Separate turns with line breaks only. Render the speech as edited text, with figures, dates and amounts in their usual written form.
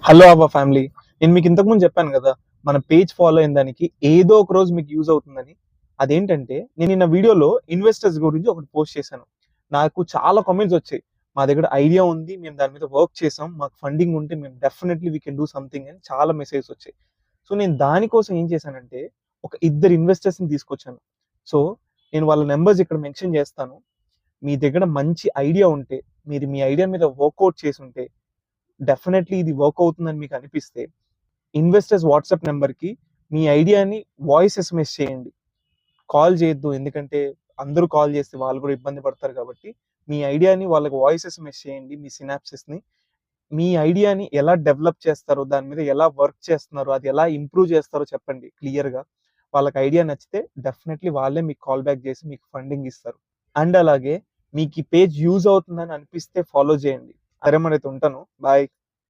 Hello అవ్వ family. నేను మీకు ఇంతకుముందు చెప్పాను కదా, మన పేజ్ ఫాలో అయిన దానికి ఏదో ఒక రోజు మీకు యూజ్ అవుతుందని. అదేంటంటే, నేను నిన్న వీడియోలో ఇన్వెస్టర్స్ గురించి ఒకటి పోస్ట్ చేశాను. నాకు చాలా కామెంట్స్ వచ్చాయి. మా దగ్గర ఐడియా ఉంది, మేము దాని మీద వర్క్ చేసాం, మాకు ఫండింగ్ ఉంటే మేము definitely we can do something అని చాలా మెసేజెస్ వచ్చాయి. సో నేను దానికోసం ఏం చేశానంటే, ఒక ఇద్దరు ఇన్వెస్టర్స్ని తీసుకొచ్చాను. సో నేను వాళ్ళ నెంబర్స్ ఇక్కడ మెన్షన్ చేస్తాను. మీ దగ్గర మంచి ఐడియా ఉంటే, మీరు మీ ఐడియా మీద వర్కౌట్ చేసి ఉంటే, డెఫినెట్లీ ఇది వర్క్ అవుతుందని మీకు అనిపిస్తే, ఇన్వెస్టర్స్ వాట్సాప్ నెంబర్కి మీ ఐడియాని వాయిస్ ఎస్ఎంఎస్ చేయండి. కాల్ చేయొద్దు, ఎందుకంటే అందరూ కాల్ చేస్తే వాళ్ళు కూడా ఇబ్బంది పడతారు. కాబట్టి మీ ఐడియాని వాళ్ళకి వాయిస్ ఎస్ఎంఎస్ చేయండి. మీ సినాప్సిస్ని, మీ ఐడియాని ఎలా డెవలప్ చేస్తారో, దాని మీద ఎలా వర్క్ చేస్తున్నారో, అది ఎలా ఇంప్రూవ్ చేస్తారో చెప్పండి క్లియర్గా. వాళ్ళకి ఐడియా నచ్చితే డెఫినెట్లీ వాళ్ళే మీకు కాల్ బ్యాక్ చేసి మీకు ఫండింగ్ ఇస్తారు. అండ్ అలాగే మీకు ఈ పేజ్ యూజ్ అవుతుందని అనిపిస్తే ఫాలో చేయండి. సరే, మరి అయితే ఉంటాను. బాయ్.